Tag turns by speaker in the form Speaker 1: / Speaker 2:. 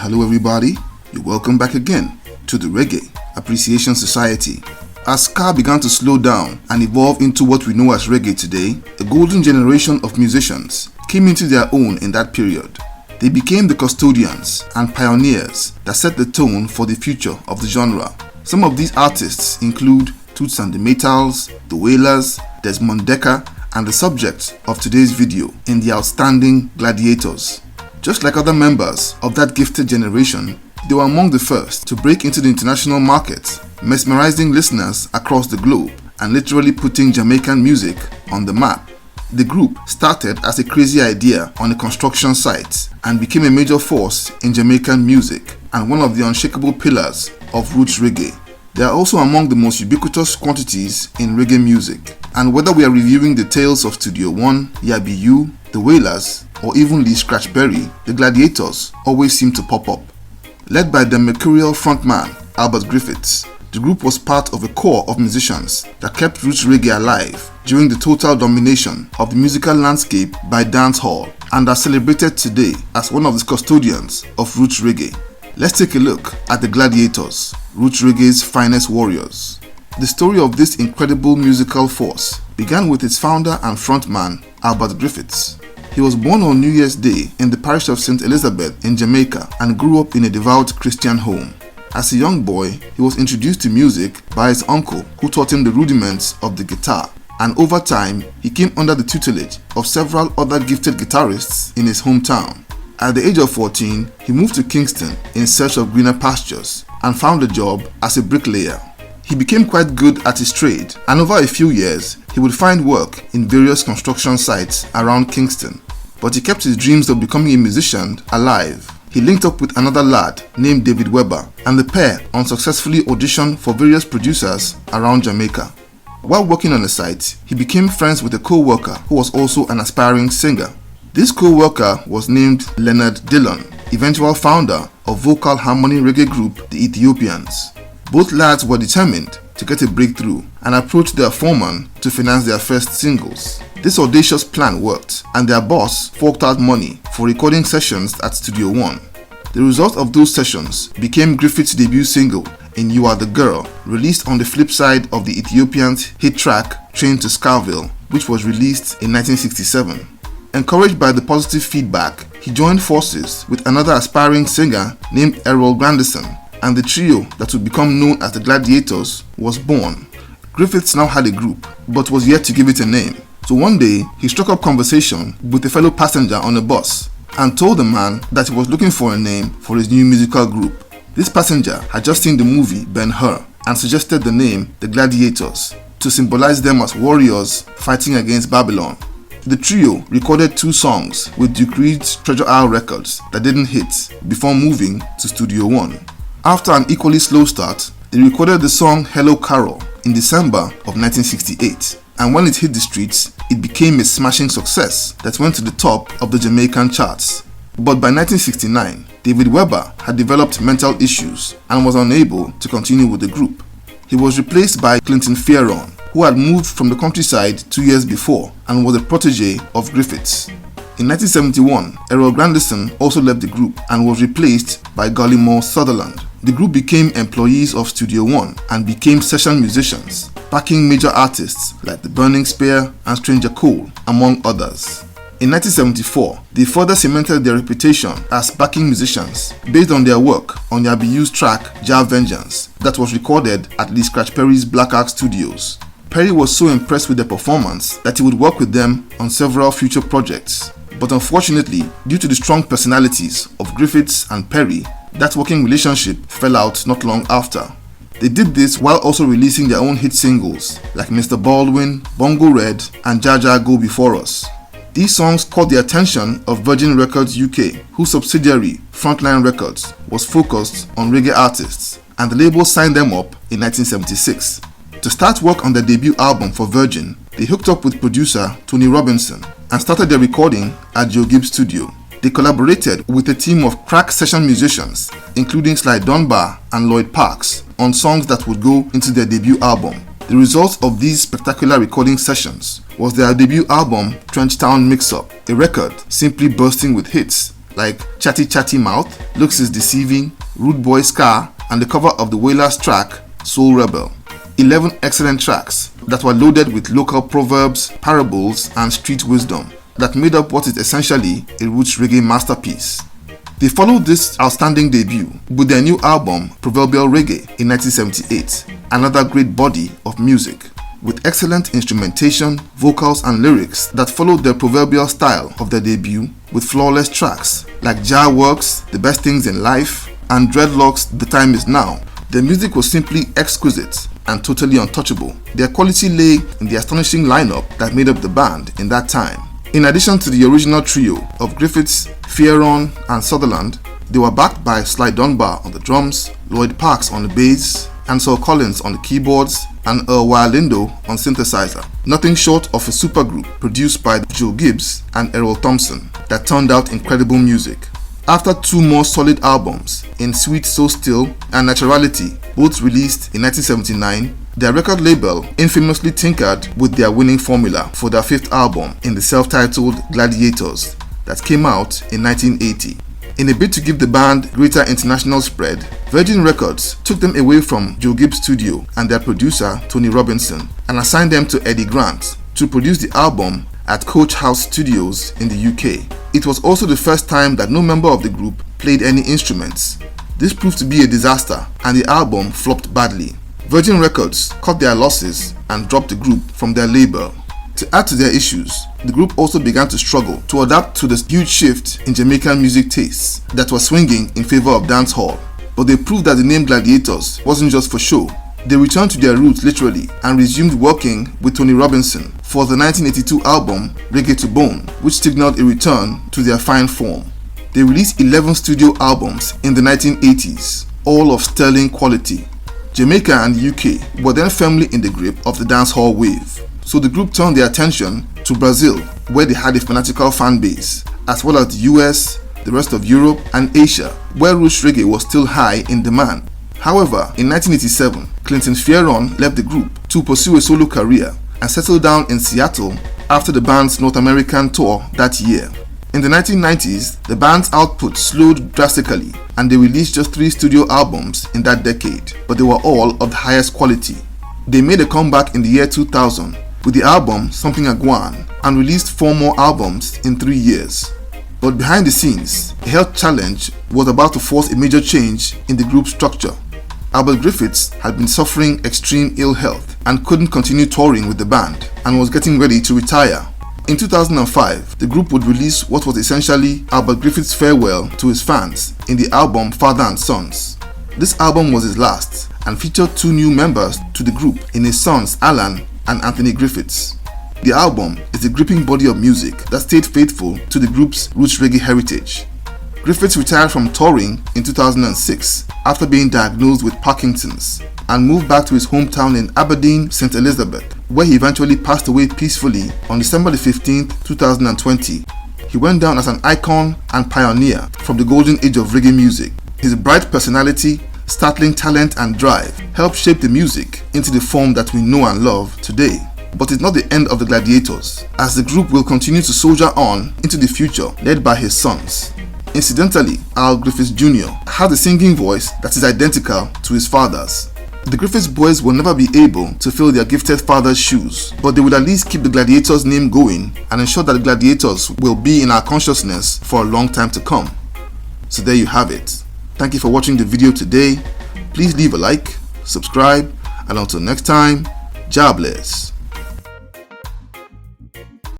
Speaker 1: Hello everybody, you're welcome back again to the Reggae Appreciation Society. As ska began to slow down and evolve into what we know as reggae today, a golden generation of musicians came into their own in that period. They became the custodians and pioneers that set the tone for the future of the genre. Some of these artists include Toots and the Maytals, the Wailers, Desmond Dekker, and the subject of today's video in the outstanding Gladiators. Just like other members of that gifted generation, they were among the first to break into the international market, mesmerizing listeners across the globe and literally putting Jamaican music on the map. The group started as a crazy idea on a construction site and became a major force in Jamaican music and one of the unshakable pillars of roots reggae. They are also among the most ubiquitous quantities in reggae music, and whether we are reviewing the tales of Studio One, Yabiyu, the Wailers, or even Lee Scratch Perry, the Gladiators always seem to pop up. Led by the mercurial frontman Albert Griffiths, the group was part of a core of musicians that kept roots reggae alive during the total domination of the musical landscape by dancehall and are celebrated today as one of the custodians of roots reggae. Let's take a look at the Gladiators, roots reggae's finest warriors. The story of this incredible musical force began with its founder and frontman Albert Griffiths. He was born on New Year's Day in the parish of St. Elizabeth in Jamaica and grew up in a devout Christian home. As a young boy, he was introduced to music by his uncle, who taught him the rudiments of the guitar, and over time, he came under the tutelage of several other gifted guitarists in his hometown. At the age of 14, he moved to Kingston in search of greener pastures and found a job as a bricklayer. He became quite good at his trade, and over a few years, he would find work in various construction sites around Kingston. But he kept his dreams of becoming a musician alive. He linked up with another lad named David Webber, and the pair unsuccessfully auditioned for various producers around Jamaica. While working on the site, he became friends with a co-worker who was also an aspiring singer. This co-worker was named Leonard Dillon, eventual founder of vocal harmony reggae group The Ethiopians. Both lads were determined to get a breakthrough and approached their foreman to finance their first singles. This audacious plan worked, and their boss forked out money for recording sessions at Studio One. The result of those sessions became Griffith's debut single in You Are the Girl, released on the flip side of the Ethiopians' hit track Train to Scarville, which was released in 1967. Encouraged by the positive feedback, he joined forces with another aspiring singer named Errol Grandison, and the trio that would become known as the Gladiators was born. Griffiths now had a group, but was yet to give it a name. So one day, he struck up conversation with a fellow passenger on a bus and told the man that he was looking for a name for his new musical group. This passenger had just seen the movie Ben-Hur and suggested the name The Gladiators to symbolize them as warriors fighting against Babylon. The trio recorded 2 songs with Duke Reid's Treasure Isle Records that didn't hit before moving to Studio One. After an equally slow start, they recorded the song Hello Carol in December of 1968, and when it hit the streets, it became a smashing success that went to the top of the Jamaican charts. But by 1969, David Webber had developed mental issues and was unable to continue with the group. He was replaced by Clinton Fearon, who had moved from the countryside 2 years before and was a protege of Griffiths. In 1971, Errol Grandison also left the group and was replaced by Gallimore Sutherland. The group became employees of Studio One and became session musicians, backing major artists like The Burning Spear and Stranger Cole, among others. In 1974, they further cemented their reputation as backing musicians based on their work on Yabiyu's track Jah Vengeance that was recorded at Lee Scratch Perry's Black Ark Studios. Perry was so impressed with their performance that he would work with them on several future projects. But unfortunately, due to the strong personalities of Griffiths and Perry, that working relationship fell out not long after. They did this while also releasing their own hit singles like Mr. Baldwin, Bongo Red, and Jaja Go Before Us. These songs caught the attention of Virgin Records UK, whose subsidiary, Frontline Records, was focused on reggae artists, and the label signed them up in 1976. To start work on their debut album for Virgin, they hooked up with producer Tony Robinson and started their recording at Joe Gibbs Studio. They collaborated with a team of crack session musicians, including Sly Dunbar and Lloyd Parks, on songs that would go into their debut album. The result of these spectacular recording sessions was their debut album, Trenchtown Mix-Up, a record simply bursting with hits like Chatty Chatty Mouth, Looks is Deceiving, Rude Boy Scar, and the cover of the Wailers track, Soul Rebel. 11 excellent tracks that were loaded with local proverbs, parables, and street wisdom that made up what is essentially a roots reggae masterpiece. They followed this outstanding debut with their new album, Proverbial Reggae, in 1978, another great body of music, with excellent instrumentation, vocals, and lyrics that followed their proverbial style of their debut, with flawless tracks like Jar Works, The Best Things in Life, and Dreadlocks, The Time Is Now. Their music was simply exquisite and totally untouchable. Their quality lay in the astonishing lineup that made up the band in that time. In addition to the original trio of Griffiths, Fieron, and Sutherland, they were backed by Sly Dunbar on the drums, Lloyd Parks on the bass, Ansel Collins on the keyboards, and Earl Lindo on synthesizer. Nothing short of a supergroup produced by Joe Gibbs and Errol Thompson that turned out incredible music. After 2 more solid albums, In Sweet So Still and Naturality, both released in 1979, their record label infamously tinkered with their winning formula for their 5th album in the self-titled Gladiators that came out in 1980. In a bid to give the band greater international spread, Virgin Records took them away from Joe Gibbs' studio and their producer Tony Robinson and assigned them to Eddie Grant to produce the album at Coach House Studios in the UK. It was also the first time that no member of the group played any instruments. This proved to be a disaster and the album flopped badly. Virgin Records cut their losses and dropped the group from their label. To add to their issues, the group also began to struggle to adapt to the huge shift in Jamaican music tastes that was swinging in favor of dancehall. But they proved that the name Gladiators wasn't just for show. They returned to their roots literally and resumed working with Tony Robinson for the 1982 album Reggae to Bone, which signaled a return to their fine form. They released 11 studio albums in the 1980s, all of sterling quality. Jamaica and the UK were then firmly in the grip of the dancehall wave, so the group turned their attention to Brazil, where they had a fanatical fan base, as well as the US, the rest of Europe, and Asia, where roots reggae was still high in demand. However, in 1987, Clinton Fieron left the group to pursue a solo career and settled down in Seattle after the band's North American tour that year. In the 1990s, the band's output slowed drastically and they released just 3 studio albums in that decade, but they were all of the highest quality. They made a comeback in the year 2000 with the album Something Aguan and released 4 more albums in 3 years. But behind the scenes, a health challenge was about to force a major change in the group's structure. Albert Griffiths had been suffering extreme ill health and couldn't continue touring with the band and was getting ready to retire. In 2005, the group would release what was essentially Albert Griffiths' farewell to his fans in the album Father and Sons. This album was his last and featured 2 new members to the group in his sons Alan and Anthony Griffiths. The album is a gripping body of music that stayed faithful to the group's roots reggae heritage. Griffiths retired from touring in 2006 after being diagnosed with Parkinson's and moved back to his hometown in Aberdeen, St. Elizabeth, where he eventually passed away peacefully on December 15, 2020. He went down as an icon and pioneer from the golden age of reggae music. His bright personality, startling talent and drive helped shape the music into the form that we know and love today. But it's not the end of the Gladiators, as the group will continue to soldier on into the future led by his sons. Incidentally, Al Griffiths Jr. has a singing voice that is identical to his father's. The Griffiths boys will never be able to fill their gifted father's shoes, but they will at least keep the Gladiators name going and ensure that the Gladiators will be in our consciousness for a long time to come. So there you have it. Thank you for watching the video today. Please leave a like, subscribe, and until next time, Jah bless.